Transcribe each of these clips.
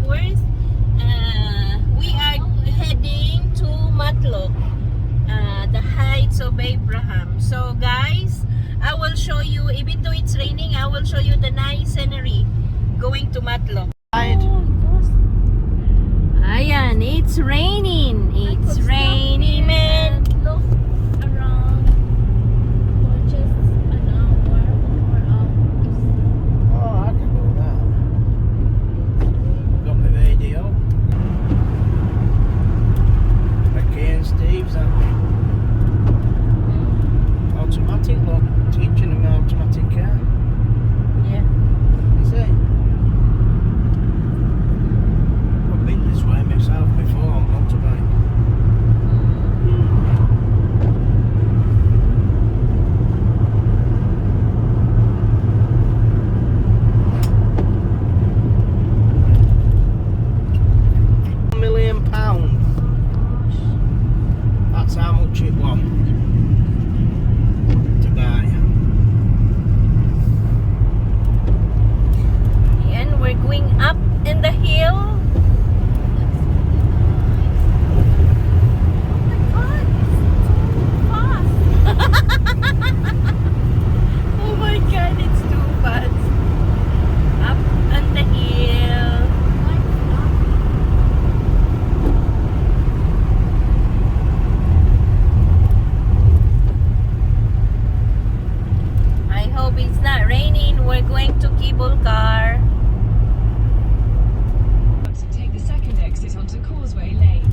course, we are heading to Matlock, the Heights of Abraham. So guys, I will show you, even though it's raining, I will show you the nice scenery going to Matlock. Ayan, it's raining. It's raining, man. Look around for just an hour or hours. Oh, I can do that. I've got my radio. Becky and Steve's automatic look, teaching them automatic car. Yeah. You see? I've been this way myself before on motorbike. £1 million. That's how much it was to buy. And we're going up in the hill. Oh my god, it's too fast. Up on the hill. I hope it's not raining. We're going to cable car. Take the second exit onto Causeway Lane.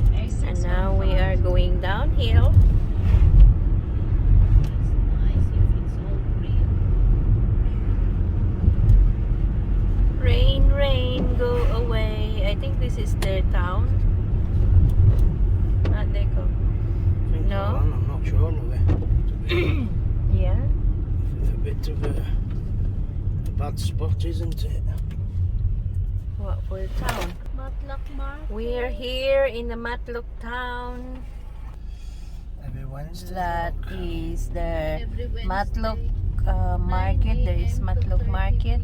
And now we are going downhill. Rain, rain, go away. I think this is their town. Not Deco. No? I'm not sure of it. Yeah. It's a bit of a bad spot, isn't it? What for the town? Matlock Market. We are here in the Matlock town. Every Wednesday. That is the Every Wednesday. Matlock market. There is 9 Matlock 2:30 market.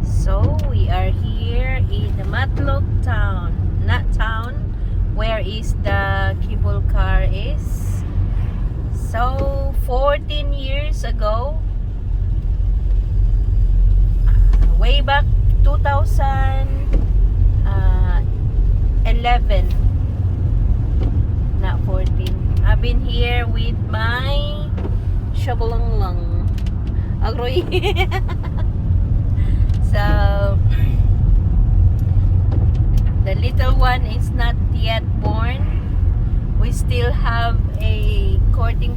So we are here in the Matlock town. Not town. Where is the cable car is. So 14 years ago, way back 2011, not 14. I've been here with my shabalong agroy. So the little one is not yet born. We still have a courting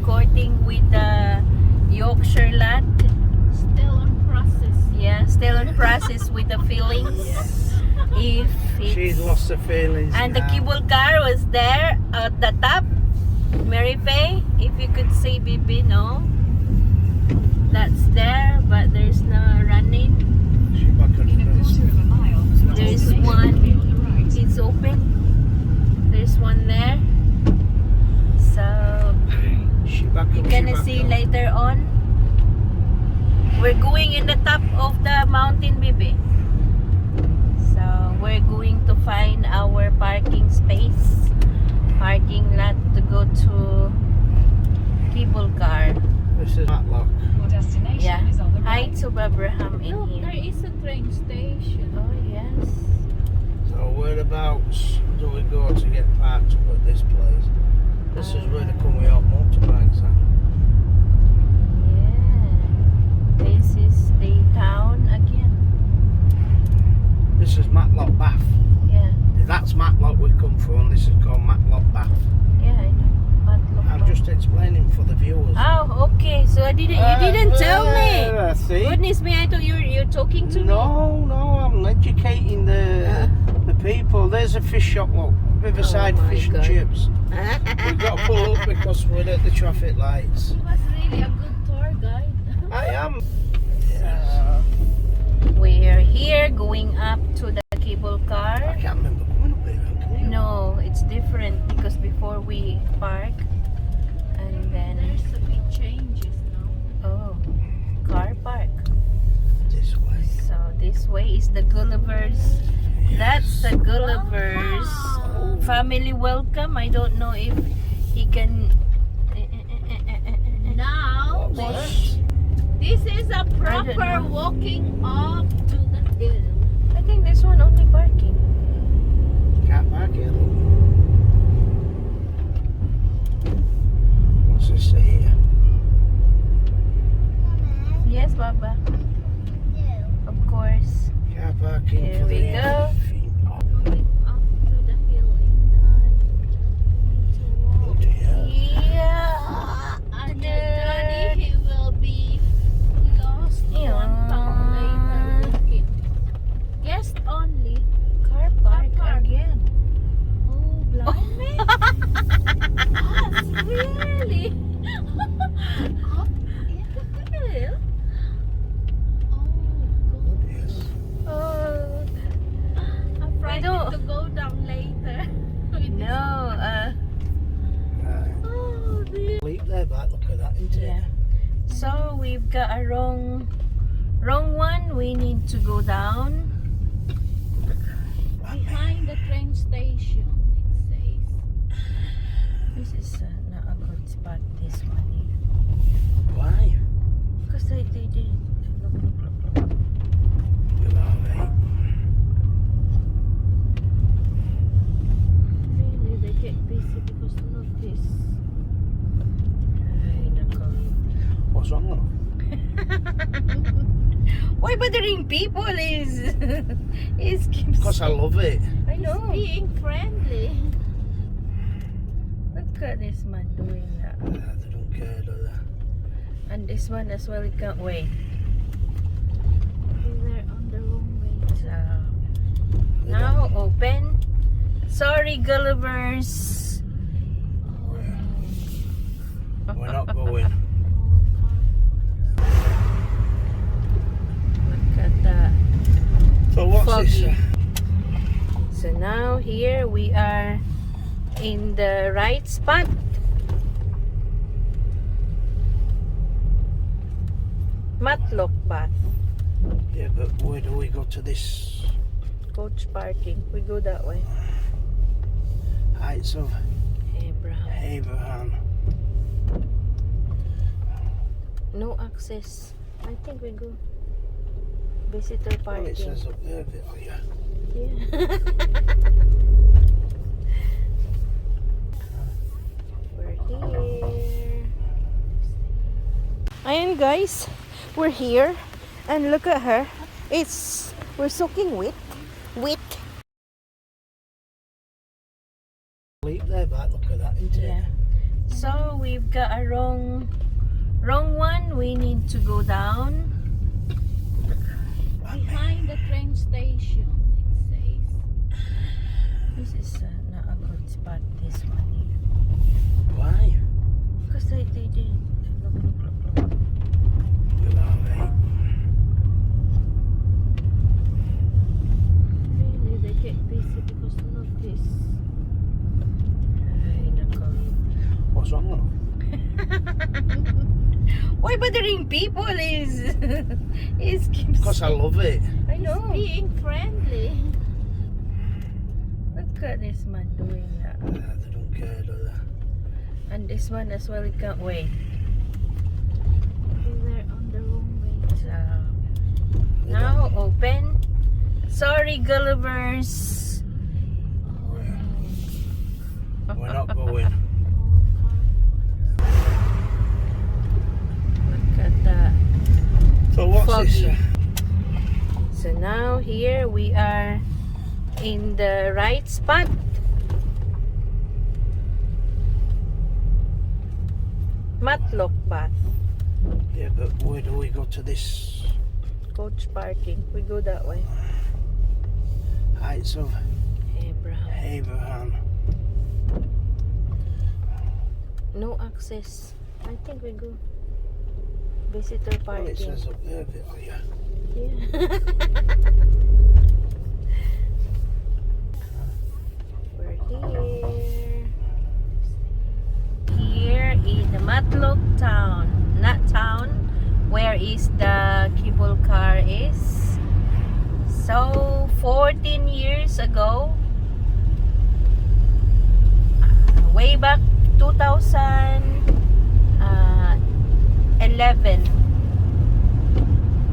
with the Yorkshire lad. Still in process. Yeah, still in process with the feelings. If She's it's, lost her feelings. and the now. cable car was there at the top. Mary Faye, if you could see Bibi, no? That's there, but there's no running. She back on In a the quarter of a mile, There's take one. the right. It's open. There's one there. So She back you're up, gonna she see back up. later on. We're going in the top of the mountain, Bibi. So we're going to find our parking space, parking lot to go to cable car. This is Matlock. Your destination Yeah, is on the right. Heights of Abraham in Look, there here. is a train station. Oh yes. So whereabouts do we go to get parked up at this place? This is where they come with hot motorbikes at. Yeah. This is the town again. This is Matlock Bath. Yeah. That's Matlock we come from. This is called Matlock Bath. Yeah, I know. Matlock I'm just explaining for the viewers. Oh, okay. So you didn't tell me. See? Goodness me, I thought you're talking to me. No, I'm educating the people. There's a fish shop, look. Riverside Oh my Fish and God. Chips. We've got to pull up because we're at the traffic lights. He was really a good tour guide. I am. We're here going up to the cable car. I can't remember coming up here. Can you? No, it's different because before we park and then There's a big changes now. oh, car park. This way. So this way is the Gulliver's That's the Gulliver's Wow. family welcome. I don't know if he can. Now, What's this is a know. proper walking up to the hill. I think this one only parking. Can't park here, look. What's this say here? Yes, Baba. Of course. Car parking Here for we the go. Going up to the hill and need to Oh walk. dear. Yeah. And your daddy, he will be lost Yeah. 1 pound later walking. Guest only. Car park park. again. Oh, blimey. That's really up in the hill. Oh, Oh God. yes. Oh I'm frightened don't- to go down later. With this- no. Right. Oh, dear. Leap there back, look at that, isn't it? Yeah. So we've got a wrong one. We need to go down. Behind the train station, it says. This is not a good spot. This one here. Why? Because they did. Look. Well, all right. Really, they get busy because look this. Ay, nako. What's wrong with them? Why bothering people is keeps. Because I love it. I know. Being friendly. Look at this man doing that. They don't care, do they? And this one as well, he can't wait. They're on the wrong way. So They now open. Sorry, Gullivers. Oh, We're not going. Look at that. So what's this? Foggy. So now here we are in the right spot. Matlock Bath. Yeah, but where do we go to this Coach parking. We go that way. Heights of Abraham. Abraham? No access. I think we go visitor Oh, it parking. says up there, but, oh yeah. Yeah. We're here. Ayan guys, we're here and look at her. We're soaking wet. Leap there back, look at that, isn't it? Yeah. So we've got a wrong one. We need to go down. behind the train station, it says. This is not a good spot. This one here. Why? Because they did. Look. Well, all right. Really, they get busy because look this. Ay, nako. What's wrong with them? Why bothering people is keeps. Because I love it. I know. Being friendly. Look at this man doing that. They don't care, do they? And this one as well, he can't wait. They're on the wrong way. So They now open. Sorry, Gullivers. don't- We're not going. Look at that. So what's Foggy. this? So now here we are in the right spot. Matlock Bath. Yeah, but where do we go to this Coach parking. We go that way. Heights of Abraham. Abraham? No access. I think we go visitor Oh, it parking. says up there, but, oh yeah. Yeah. We're here. Here in the Matlock town. Not town. Where is the cable car is. So 14 years ago. Way back 2011.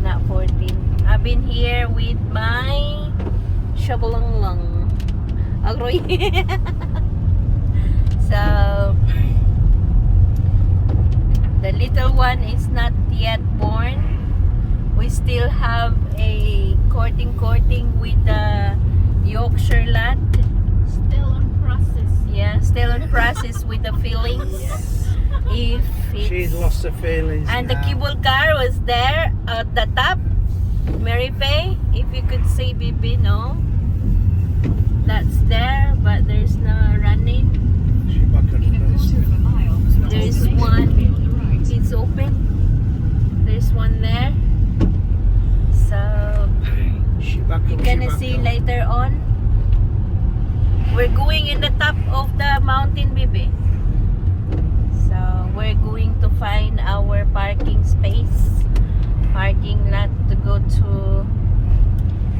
Not 14. I've been here with my shabalanglang. Agroy. So the little one is not yet born. We still have a courting with the Yorkshire lad. Still on process. Yeah, still in process with the feelings. If She's it's, lost her feelings. and the now. cable car was there at the top. Mary Faye, if you could see Bibi, no? That's there, but there's no running. She's back on In a the quarter of a mile, There's destination one. will be on the right. It's open. There's one there. So She back you're up, gonna she back see up. later on. We're going in the top of the mountain, Bibi. So we're going to find our parking space, parking lot to go to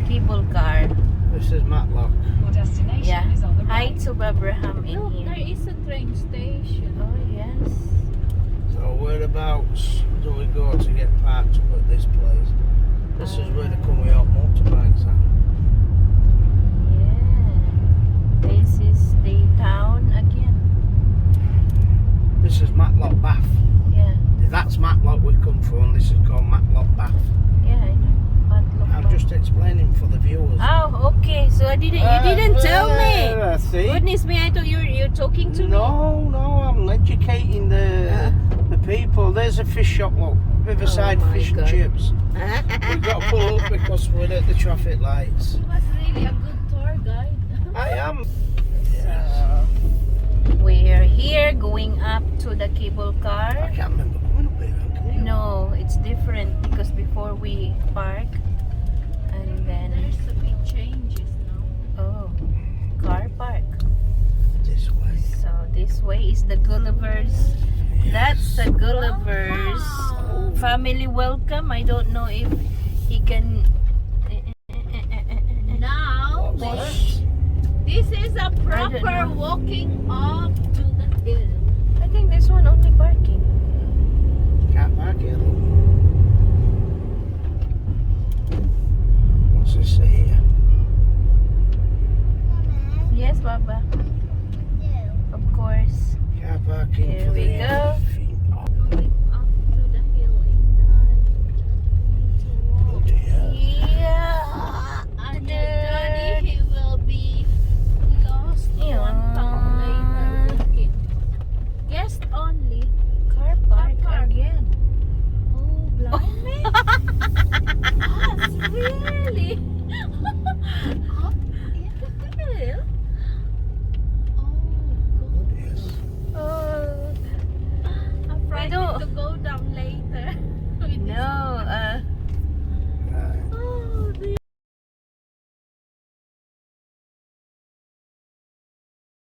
cable car. This is Matlock. Your destination Yeah. is on the Hi right. to Abraham in Look, there here. is a train station. Oh yes. So whereabouts do we go to get parked up at this place? This is where they come with all motorbikes at. Yeah. This is the town again. This is Matlock Bath. Yeah. That's Matlock we come from. This is called Matlock Bath. Yeah, I know. Matlock I'm Bath. just explaining for the viewers. Oh, okay. So you didn't tell me. See? Goodness me, I thought you're talking to me. No, I'm educating the people. There's a fish shop, look. Riverside Oh my Fish and God. Chips. We've got to pull up because we're at the traffic lights. He was really a good tour guide. I am. We're here going up to the cable I car. can't remember coming up here. Can you? No, it's different because before we park and then There's a big changes now. oh, car park. This way. So this way is the Gulliver's. That's the Gulliver's Wow. family welcome. I don't know if he can. Now, What's this is a know. proper walking up to the hill. I think this one only parking. Can't park here, look.